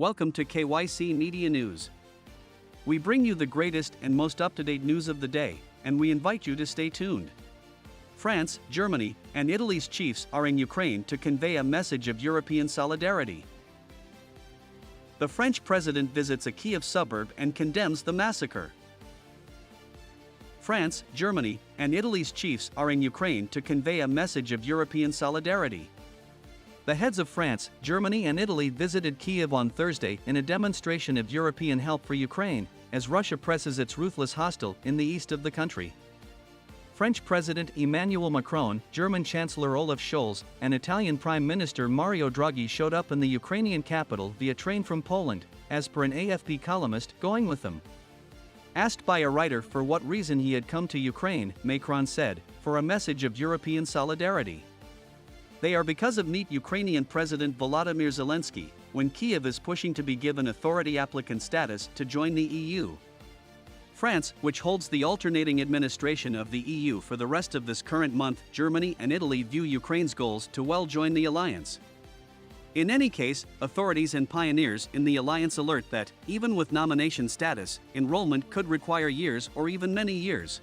Welcome to KYC Media News. We bring you the greatest and most up-to-date news of the day, and we invite you to stay tuned. France, Germany, and Italy's chiefs are in Ukraine to convey a message of European solidarity. The French president visits a Kiev suburb and condemns the massacre. France, Germany, and Italy's chiefs are in Ukraine to convey a message of European solidarity. The heads of France, Germany, and Italy visited Kiev on Thursday in a demonstration of European help for Ukraine, as Russia presses its ruthless hostile in the east of the country. French President Emmanuel Macron, German Chancellor Olaf Scholz, and Italian Prime Minister Mario Draghi showed up in the Ukrainian capital via train from Poland, as per an AFP columnist going with them. Asked by a writer for what reason he had come to Ukraine, Macron said, "For a message of European solidarity. They are because of meet Ukrainian President Volodymyr Zelensky, when Kiev is pushing to be given authority applicant status to join the EU. France, which holds the alternating administration of the EU for the rest of this current month, Germany and Italy view Ukraine's goals to well join the alliance. In any case, authorities and pioneers in the alliance alert that, even with nomination status, enrollment could require years or even many years.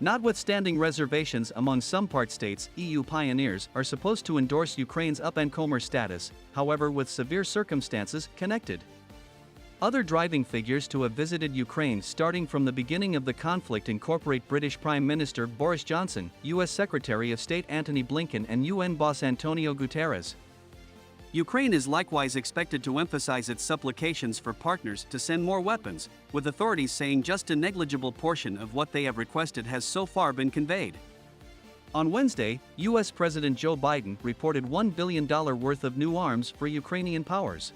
Notwithstanding reservations among some part states, EU pioneers are supposed to endorse Ukraine's up-and-comer status, however with severe circumstances connected. Other driving figures to have visited Ukraine starting from the beginning of the conflict incorporate British Prime Minister Boris Johnson, US Secretary of State Antony Blinken, and UN boss Antonio Guterres. Ukraine is likewise expected to emphasize its supplications for partners to send more weapons, with authorities saying just a negligible portion of what they have requested has so far been conveyed. On Wednesday, US President Joe Biden reported $1 billion worth of new arms for Ukrainian powers.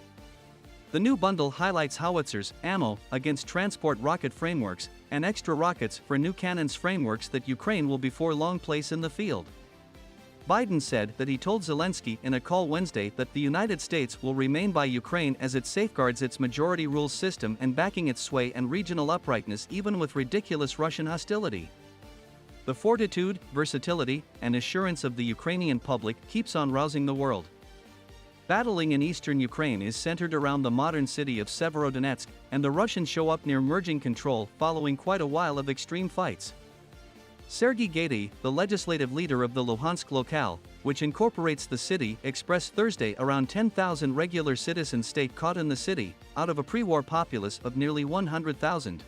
The new bundle highlights howitzers, ammo against transport rocket frameworks, and extra rockets for new cannons frameworks that Ukraine will before long place in the field. Biden said that he told Zelensky in a call Wednesday that the United States will remain by Ukraine as it safeguards its majority rules system and backing its sway and regional uprightness even with ridiculous Russian hostility. The fortitude, versatility, and assurance of the Ukrainian public keeps on rousing the world. Battling in eastern Ukraine is centered around the modern city of Severodonetsk, and the Russians show up near merging control following quite a while of extreme fights. Sergei Gaidai, the legislative leader of the Luhansk locale, which incorporates the city, expressed Thursday around 10,000 regular citizens stay caught in the city, out of a pre-war populace of nearly 100,000.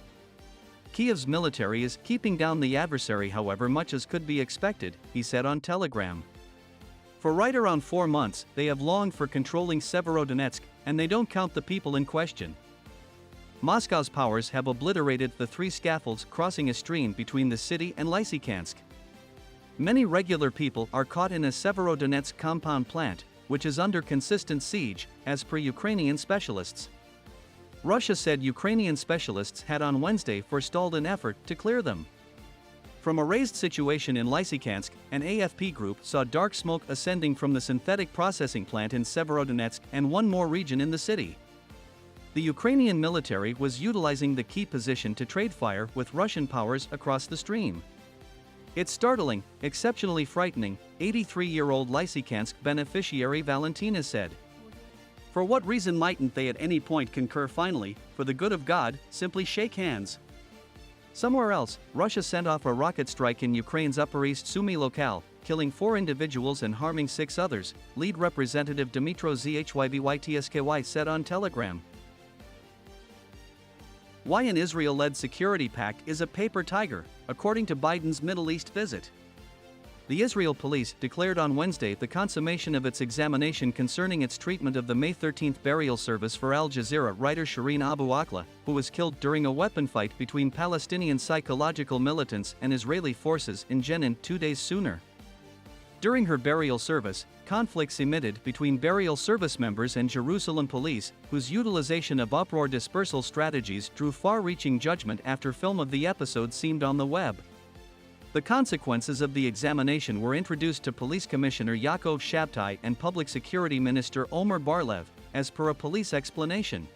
Kiev's military is keeping down the adversary however much as could be expected, he said on Telegram. For right around 4 months, they have longed for controlling Severodonetsk, and they don't count the people in question. Moscow's powers have obliterated the 3 scaffolds crossing a stream between the city and Lysychansk. Many regular people are caught in a Severodonetsk compound plant, which is under consistent siege, as per Ukrainian specialists. Russia said Ukrainian specialists had on Wednesday forestalled an effort to clear them. From a raised situation in Lysychansk, an AFP group saw dark smoke ascending from the synthetic processing plant in Severodonetsk and one more region in the city. The Ukrainian military was utilizing the key position to trade fire with Russian powers across the stream. It's startling, exceptionally frightening, 83-year-old Lysychansk beneficiary Valentina said. For what reason mightn't they at any point concur finally, for the good of God, simply shake hands? Somewhere else, Russia sent off a rocket strike in Ukraine's Upper East Sumy locale, killing 4 individuals and harming 6 others, lead representative Dmytro Zhyvytskyi said on Telegram. Why an Israel-led security pact is a paper tiger, according to Biden's Middle East visit. The Israel police declared on Wednesday the consummation of its examination concerning its treatment of the May 13 burial service for Al Jazeera writer Shireen Abu Akleh, who was killed during a weapon fight between Palestinian psychological militants and Israeli forces in Jenin 2 days sooner. During her burial service, conflicts emitted between burial service members and Jerusalem police, whose utilization of uproar dispersal strategies drew far-reaching judgment after film of the episode seemed on the web. The consequences of the examination were introduced to Police Commissioner Yaakov Shabtai and Public Security Minister Omer Bar-Lev, as per a police explanation.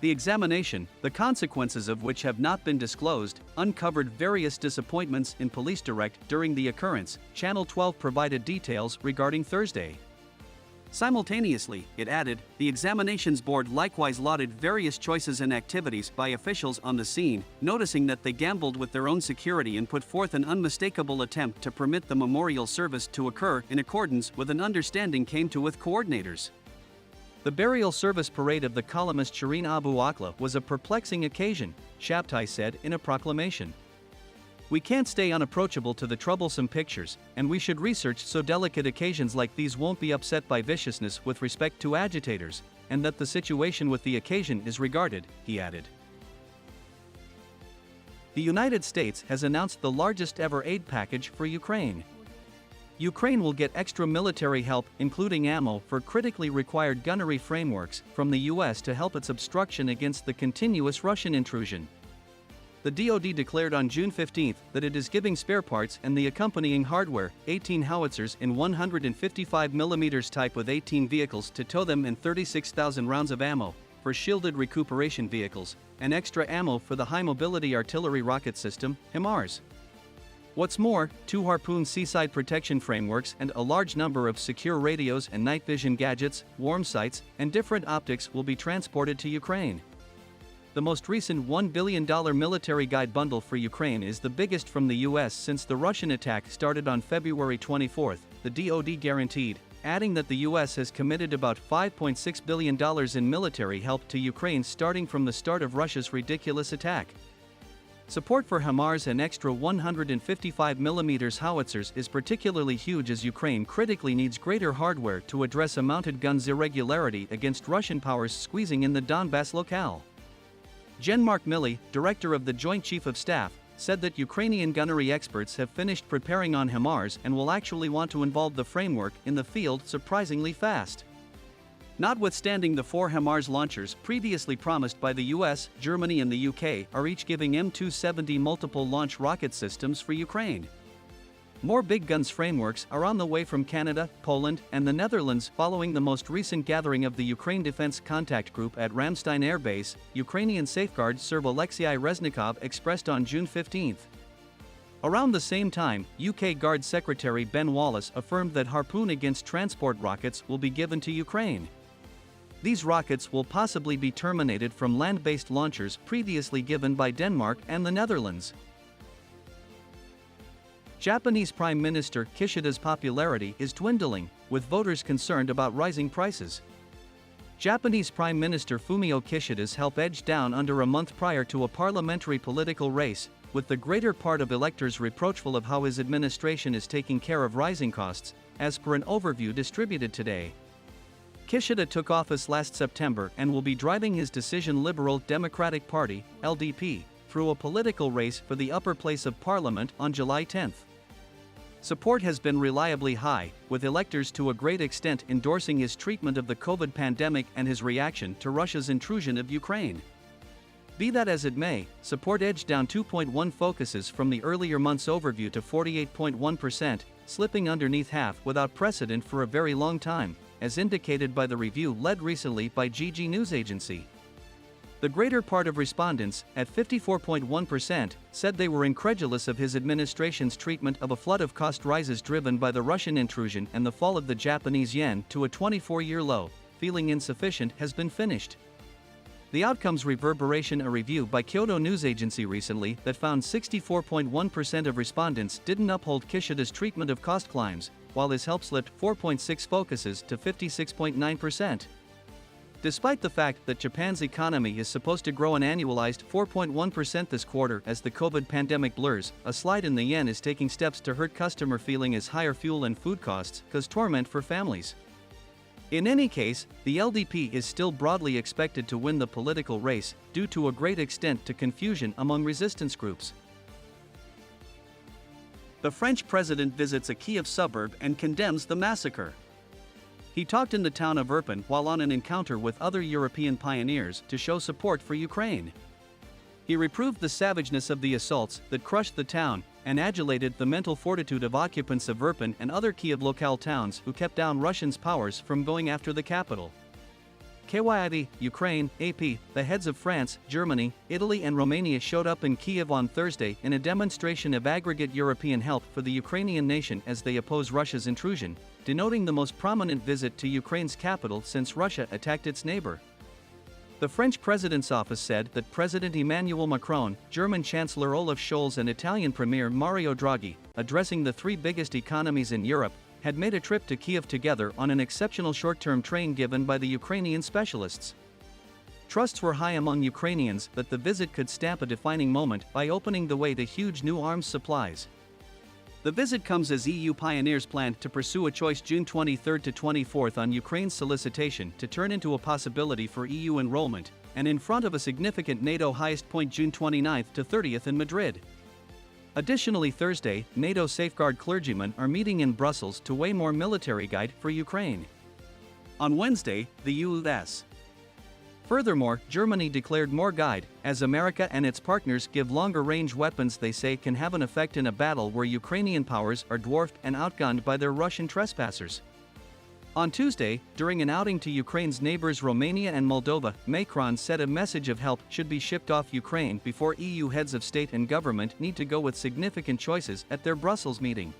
The examination, the consequences of which have not been disclosed, uncovered various disappointments in police direct during the occurrence, Channel 12 provided details regarding Thursday. Simultaneously, it added, the examinations board likewise lauded various choices and activities by officials on the scene, noticing that they gambled with their own security and put forth an unmistakable attempt to permit the memorial service to occur in accordance with an understanding came to with coordinators. The burial service parade of the columnist Shireen Abu Akleh was a perplexing occasion, Shabtai said in a proclamation. We can't stay unapproachable to the troublesome pictures, and we should research so delicate occasions like these won't be upset by viciousness with respect to agitators, and that the situation with the occasion is regarded, he added. The United States has announced the largest ever aid package for Ukraine. Ukraine will get extra military help, including ammo for critically required gunnery frameworks, from the US to help its obstruction against the continuous Russian intrusion. The DoD declared on June 15 that it is giving spare parts and the accompanying hardware, 18 howitzers in 155mm type with 18 vehicles to tow them and 36,000 rounds of ammo for shielded recuperation vehicles, and extra ammo for the high-mobility artillery rocket system, HIMARS. What's more, 2 Harpoon seaside protection frameworks and a large number of secure radios and night vision gadgets, warm sights, and different optics will be transported to Ukraine. The most recent $1 billion military guide bundle for Ukraine is the biggest from the US since the Russian attack started on February 24, the DoD guaranteed, adding that the US has committed about $5.6 billion in military help to Ukraine starting from the start of Russia's ridiculous attack. Support for HIMARS and extra 155mm howitzers is particularly huge as Ukraine critically needs greater hardware to address a mounted gun's irregularity against Russian powers squeezing in the Donbass locale. Jean-Marc Milley, director of the Joint Chief of Staff, said that Ukrainian gunnery experts have finished preparing on HIMARS and will actually want to involve the framework in the field surprisingly fast. Notwithstanding the 4 HIMARS launchers previously promised by the US, Germany and the UK are each giving M270 multiple launch rocket systems for Ukraine. More big guns frameworks are on the way from Canada, Poland, and the Netherlands following the most recent gathering of the Ukraine Defense Contact Group at Ramstein Air Base, Ukrainian Safeguard Serb Alexei Reznikov expressed on June 15. Around the same time, UK Guard Secretary Ben Wallace affirmed that Harpoon against transport rockets will be given to Ukraine. These rockets will possibly be terminated from land-based launchers previously given by Denmark and the Netherlands. Japanese Prime Minister Kishida's popularity is dwindling, with voters concerned about rising prices. Japanese Prime Minister Fumio Kishida's help edged down under a month prior to a parliamentary political race, with the greater part of electors reproachful of how his administration is taking care of rising costs, as per an overview distributed today. Kishida took office last September and will be driving his decision Liberal Democratic Party, LDP, through a political race for the upper place of parliament on July 10. Support has been reliably high, with electors to a great extent endorsing his treatment of the COVID pandemic and his reaction to Russia's intrusion of Ukraine. Be that as it may, support edged down 2.1 focuses from the earlier month's overview to 48.1%, slipping underneath half without precedent for a very long time, as indicated by the review led recently by GG News Agency. The greater part of respondents, at 54.1%, said they were incredulous of his administration's treatment of a flood of cost rises driven by the Russian intrusion and the fall of the Japanese yen to a 24-year low, feeling insufficient has been finished. The outcomes reverberation a review by Kyodo News Agency recently that found 64.1% of respondents didn't uphold Kishida's treatment of cost climbs, while his help slipped 4.6 focuses to 56.9%. Despite the fact that Japan's economy is supposed to grow an annualized 4.1% this quarter as the COVID pandemic blurs, a slide in the yen is taking steps to hurt customer feeling as higher fuel and food costs cause torment for families. In any case, the LDP is still broadly expected to win the political race, due to a great extent to confusion among resistance groups. The French president visits a Kiev suburb and condemns the massacre. He talked in the town of Irpin while on an encounter with other European pioneers to show support for Ukraine. He reproved the savageness of the assaults that crushed the town and adulated the mental fortitude of occupants of Irpin and other Kiev locale towns who kept down Russians' powers from going after the capital. KYID, Ukraine, AP, the heads of France, Germany, Italy and Romania showed up in Kiev on Thursday in a demonstration of aggregate European help for the Ukrainian nation as they oppose Russia's intrusion, denoting the most prominent visit to Ukraine's capital since Russia attacked its neighbor. The French president's office said that President Emmanuel Macron, German Chancellor Olaf Scholz and Italian Premier Mario Draghi, addressing the three biggest economies in Europe, had made a trip to Kiev together on an exceptional short-term train given by the Ukrainian specialists. Trusts were high among Ukrainians that the visit could stamp a defining moment by opening the way to huge new arms supplies. The visit comes as EU pioneers planned to pursue a choice June 23 to 24 on Ukraine's solicitation to turn into a possibility for EU enrollment, and in front of a significant NATO highest point June 29 to 30 in Madrid. Additionally, Thursday, NATO safeguard clergymen are meeting in Brussels to weigh more military guide for Ukraine. On Wednesday, the U.S. Furthermore, Germany declared more guide, as America and its partners give longer-range weapons they say can have an effect in a battle where Ukrainian powers are dwarfed and outgunned by their Russian trespassers. On Tuesday, during an outing to Ukraine's neighbors Romania and Moldova, Macron said a message of help should be shipped off Ukraine before EU heads of state and government need to go with significant choices at their Brussels meeting.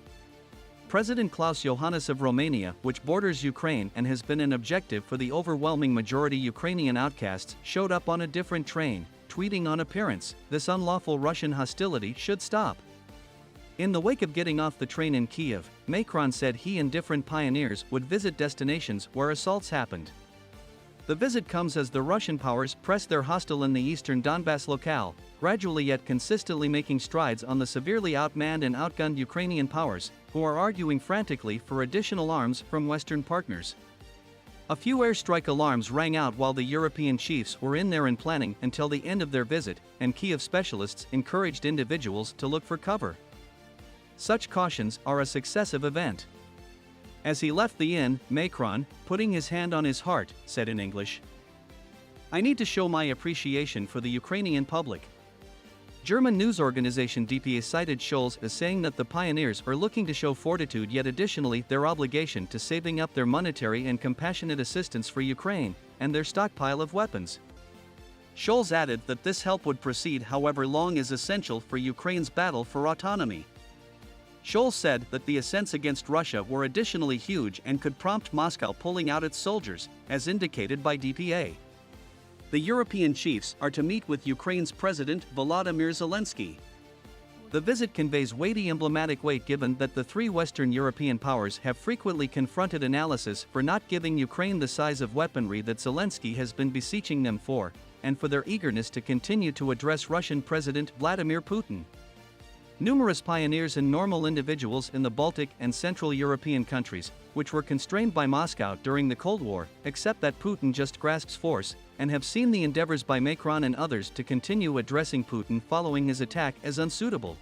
President Klaus Iohannis of Romania, which borders Ukraine and has been an objective for the overwhelming majority Ukrainian outcasts, showed up on a different train, tweeting on appearance, "This unlawful Russian hostility should stop." In the wake of getting off the train in Kiev, Macron said he and different pioneers would visit destinations where assaults happened. The visit comes as the Russian powers press their hostile in the eastern Donbass locale, gradually yet consistently making strides on the severely outmanned and outgunned Ukrainian powers, who are arguing frantically for additional arms from Western partners. A few airstrike alarms rang out while the European chiefs were in there in planning until the end of their visit, and Kiev specialists encouraged individuals to look for cover. Such cautions are a successive event. As he left the inn, Macron, putting his hand on his heart, said in English, "I need to show my appreciation for the Ukrainian public." German news organization DPA cited Scholz as saying that the pioneers are looking to show fortitude yet additionally their obligation to saving up their monetary and compassionate assistance for Ukraine, and their stockpile of weapons. Scholz added that this help would proceed however long is essential for Ukraine's battle for autonomy. Scholz said that the ascents against Russia were additionally huge and could prompt Moscow pulling out its soldiers, as indicated by DPA. The European chiefs are to meet with Ukraine's President Volodymyr Zelensky. The visit conveys weighty emblematic weight given that the three Western European powers have frequently confronted analysis for not giving Ukraine the size of weaponry that Zelensky has been beseeching them for, and for their eagerness to continue to address Russian President Vladimir Putin. Numerous pioneers and normal individuals in the Baltic and Central European countries, which were constrained by Moscow during the Cold War, accept that Putin just grasps force, and have seen the endeavors by Macron and others to continue addressing Putin following his attack as unsuitable.